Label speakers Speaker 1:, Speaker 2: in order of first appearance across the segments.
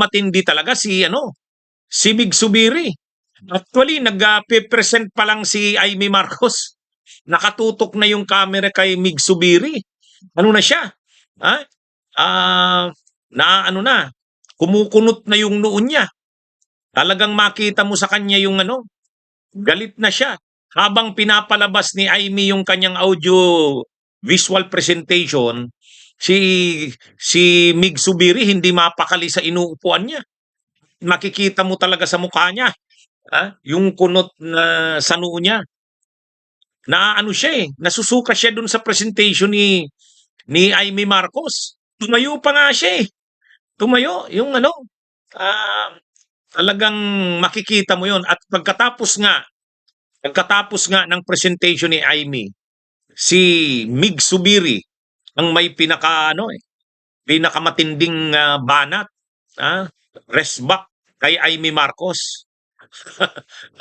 Speaker 1: matindi talaga si Mig Subiri. Actually, nag-present pa lang si Amy Marcos. Nakatutok na yung camera kay Mig Subiri. Ano na siya? Ha? Kumukunot na yung noon niya. Talagang makita mo sa kanya yung galit na siya. Habang pinapalabas ni Amy yung kanyang audio visual presentation, si Mig Subiri hindi mapakali sa inuupuan niya. Makikita mo talaga sa mukha niya, yung kunot na sa noo niya. Nasusuka siya dun sa presentation ni Amy Marcos. Tumayo pa nga siya eh. Tumayo, yung talagang makikita mo yon. At pagkatapos nga ng presentation ni Amy, si Mig Subiri ang may pinakamatinding banat, resback kay Amy Marcos.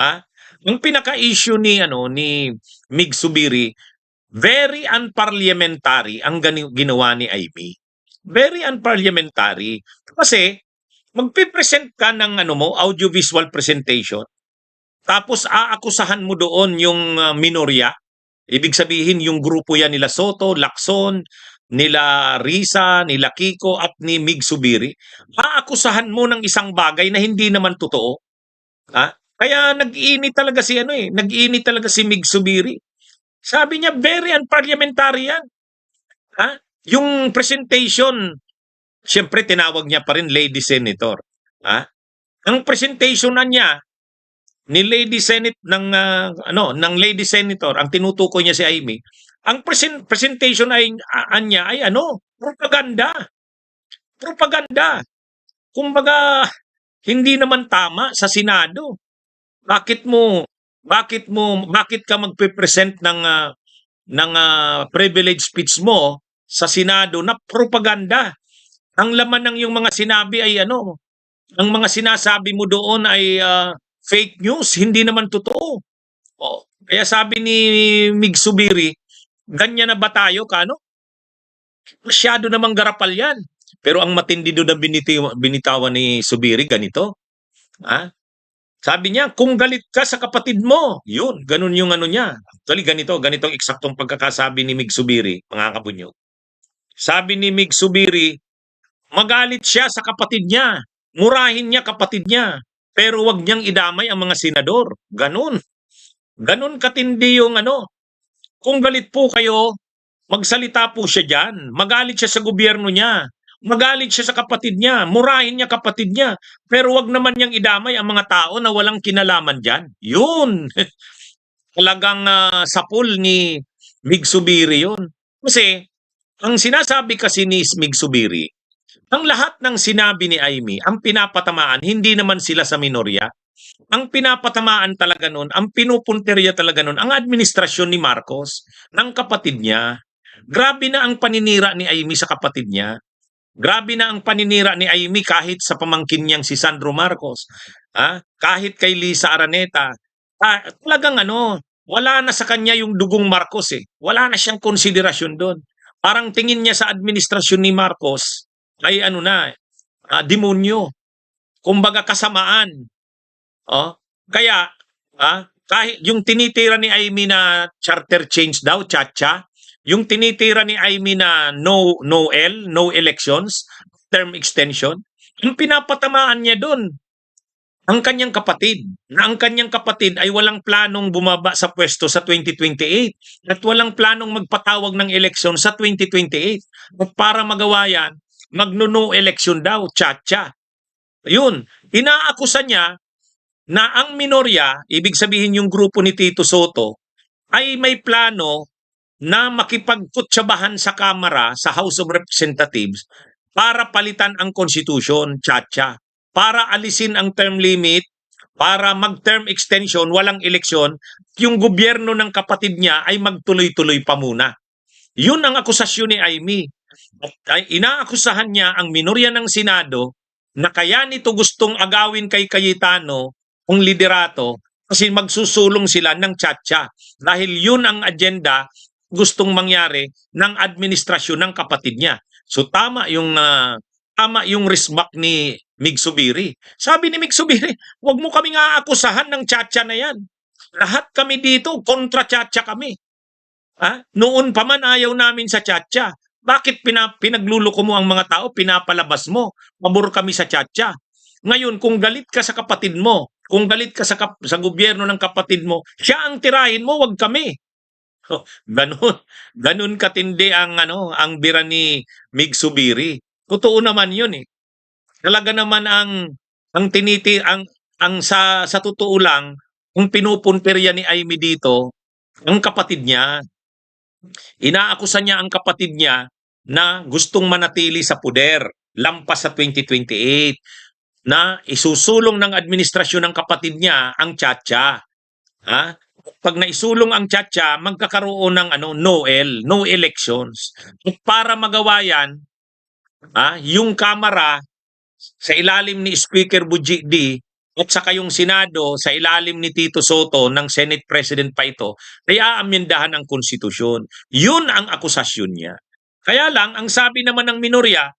Speaker 1: Ang pinaka-issue ni Mig Subiri, very unparliamentary ang ginawa ni Amy. Very unparliamentary kasi magpipresent ka ng audiovisual presentation, tapos aakusahan mo doon yung minorya. Ibig sabihin yung grupo yan nila Soto, Lacson, nila Risa, nila Kiko at ni Mig Subiri. Aakusahan mo ng isang bagay na hindi naman totoo. Kaya nag-iinit talaga nag-iinit talaga si Mig Subiri. Sabi niya very unparliamentary yan. Yung presentation, siyempre tinawag niya pa rin Lady Senator. Ang presentation na niya ni Lady Senate ng Lady Senator, ang tinutukoy niya si Amy, ang presentation niya ay propaganda. Propaganda. Kumbaga hindi naman tama sa Senado. Bakit ka magpe-present ng privilege speech mo sa Senado na propaganda? Ang laman ng yung mga sinabi ay ang mga sinasabi mo doon ay fake news, hindi naman totoo. Kaya sabi ni Mig Subiri, ganyan na ba tayo Masyado namang garapal yan. Pero ang matindi doon na binitawan ni Subiri, ganito. Sabi niya, kung galit ka sa kapatid mo, yun, ganun yung niya. Actually, ganitong eksaktong pagkakasabi ni Mig Subiri, mga kabunyo. Sabi ni Mig Subiri, magalit siya sa kapatid niya, murahin niya kapatid niya, pero wag niyang idamay ang mga senador. Ganun. Ganun katindi yung Kung galit po kayo, magsalita po siya dyan. Magalit siya sa gobyerno niya. Magalit siya sa kapatid niya. Murahin niya kapatid niya. Pero wag naman niyang idamay ang mga tao na walang kinalaman dyan. Yun. Talagang sapul ni Mig Subiri yun. Kasi, ang sinasabi kasi ni Mig Subiri, ang lahat ng sinabi ni Amy, ang pinapatamaan, hindi naman sila sa minorya. Ang pinapatamaan talaga nun, ang pinupunterya talaga nun, ang administrasyon ni Marcos, ng kapatid niya. Grabe na ang paninira ni Amy sa kapatid niya. Grabe na ang paninira ni Amy kahit sa pamangkin niyang si Sandro Marcos. Kahit kay Lisa Araneta. Talagang wala na sa kanya yung dugong Marcos eh. Wala na siyang konsiderasyon doon. Parang tingin niya sa administrasyon ni Marcos ay demonyo. Kumbaga kasamaan. Kaya kahit yung tinitira ni Amy na charter change daw, chacha, yung tinitira ni Amy na no elections, term extension, yung pinapatamaan niya doon ang kanyang kapatid, na ang kanyang kapatid ay walang planong bumaba sa pwesto sa 2028 at walang planong magpatawag ng eleksyon sa 2028. At para magawa yan, magno-no election daw, chacha. Yun, inaakusa niya na ang minorya, ibig sabihin yung grupo ni Tito Soto, ay may plano na makipagkutsabahan sa Kamara, sa House of Representatives, para palitan ang konstitusyon, chacha. Para alisin ang term limit, para mag-term extension, walang eleksyon, yung gobyerno ng kapatid niya ay magtuloy-tuloy pa muna. Yun ang akusasyon ni Amy. At inaakusahan niya ang minorya ng Senado na kaya nito gustong agawin kay Cayetano ang liderato kasi magsusulong sila ng chacha. Dahil yun ang agenda gustong mangyari ng administrasyon ng kapatid niya. So tama yung tama yung resback ni Mig Subiri. Sabi ni Mig Subiri, "Wag mo kaming aakusahan ng tiyatsa na yan. Lahat kami dito, kontra tiyatsa kami. Noon pa man ayaw namin sa tiyatsa. Bakit pinagluloko mo ang mga tao, pinapalabas mo? Pabor kami sa tiyatsa. Ngayon, kung galit ka sa kapatid mo, kung galit ka sa gobyerno ng kapatid mo, siya ang tirahin mo, wag kami." Oh, ganun katindi ang bira ni Mig Subiri. Totoo naman 'yun eh. Talaga naman sa totoo lang, ang pinupuntirya ni Amy dito, ang kapatid niya. Inaakusan niya ang kapatid niya na gustong manatili sa puder lampas sa 2028, na isusulong ng administrasyon ng kapatid niya ang tiyatsa. Pag naisulong ang tiyatsa, magkakaroon ng no elections. At para magawa yan, yung Kamara sa ilalim ni Speaker Bujidi at saka yung Senado sa ilalim ni Tito Soto ng Senate President pa ito, ay aamyendahan ang konstitusyon. Yun ang akusasyon niya. Kaya lang, ang sabi naman ng minorya,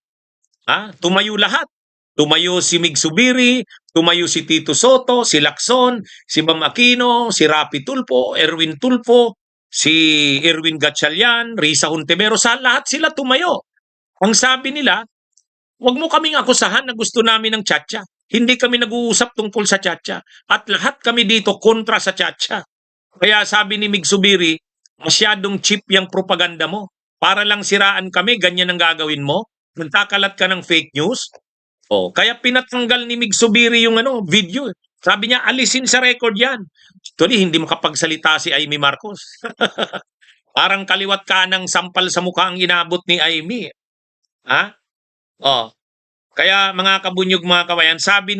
Speaker 1: tumayo lahat. Tumayo si Mig Subiri, tumayo si Tito Soto, si Lacson, si Ma'am Aquino, si Rapi Tulfo, Erwin Tulfo, si Erwin Gatchalian, Risa Hontiveros, lahat sila tumayo. Ang sabi nila, "Wag mo kaming akusahan na gusto namin ng tiyatsa. Hindi kami nag-uusap tungkol sa tiyatsa. At lahat kami dito kontra sa tiyatsa." Kaya sabi ni Mig Subiri, "Masyadong cheap yung propaganda mo. Para lang siraan kami, ganyan ang gagawin mo? Nagkakalat ka ng fake news?" Kaya pinatanggal ni Mig Subiri yung video. Sabi niya, alisin sa record yan. Actually, hindi makapagsalita si Amy Marcos. Parang kaliwat kanang sampal sa mukha ang inabot ni Amy. Kaya mga kabunyog, mga kabayan, sabi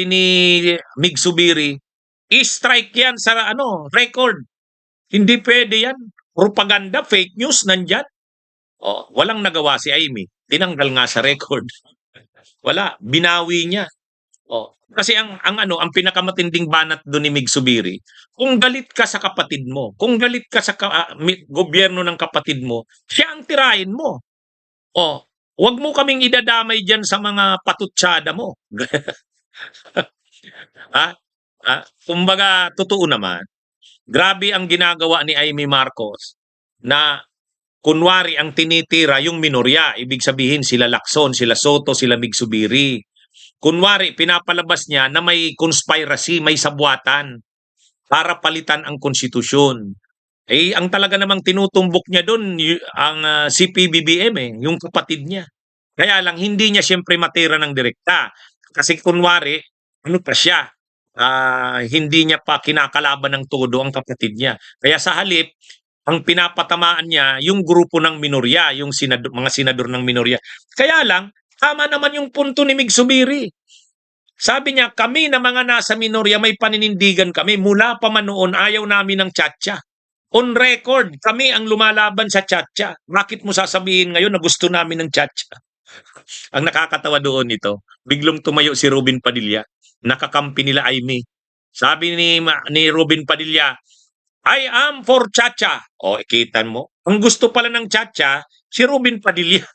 Speaker 1: ni Mig Subiri, i-strike yan sa record. Hindi pwede yan. Propaganda, fake news, nandyan. Walang nagawa si Amy. Tinanggal nga sa record. Wala, binawi niya. Kasi ang pinakamatinding banat doon ni Mig Subiri, kung galit ka sa kapatid mo, kung galit ka sa gobyerno ng kapatid mo, siya ang tirahin mo. Wag mo kaming idadamay diyan sa mga patutsada mo. Kumbaga, totoo naman. Grabe ang ginagawa ni Amy Marcos na kunwari ang tinitira yung minorya, ibig sabihin sila Lacson, sila Soto, sila Mig Subiri. Kunwari pinapalabas niya na may conspiracy, may sabwatan para palitan ang konstitusyon. Ang talaga namang tinutumbok niya doon ang CPBBM yung kapatid niya. Kaya lang hindi niya siyempre matira ng direkta. Kasi kunwari, pa siya? Hindi niya pa kinakalaban ng todo ang kapatid niya. Kaya sa halip, ang pinapatamaan niya yung grupo ng minorya, yung mga senador ng minorya. Kaya lang, tama naman yung punto ni Mig Subiri. Sabi niya, kami na mga nasa minorya, may paninindigan kami. Mula pa man noon, ayaw namin ng tiyatsa. On record, kami ang lumalaban sa tiyatsa. Bakit mo sasabihin ngayon na gusto namin ng tiyatsa? Ang nakakatawa doon ito, biglang tumayo si Robin Padilla. Nakakampi nila Amy. Sabi ni Robin Padilla, "I am for tiyatsa." Ikitan mo. Ang gusto pala ng tiyatsa, si Robin Padilla.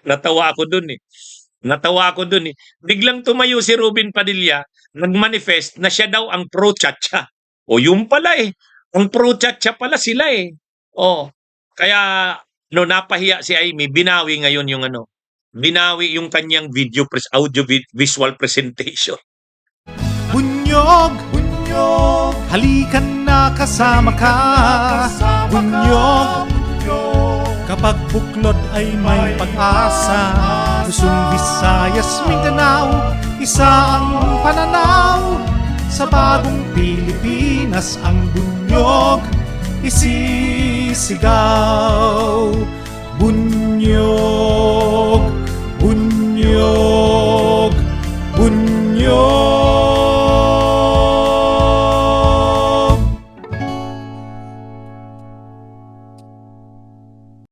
Speaker 1: Natawa ako dun eh. Biglang tumayo si Robin Padilla, nag-manifest na siya daw ang pro-tiyatsa. Yun pala eh. Ang pro-tiyatsa pala sila eh. Kaya napahiya si Amy, binawi ngayon binawi yung kanyang audio visual presentation.
Speaker 2: Bunyog, bunyog, halikan na kasama ka. Bunyog, kapag buklod ay may pag-asa. Luzon, Visayas, Mindanao, isa ang pananaw. Sa bagong Pilipinas ang bunyog isisigaw. Bunyog.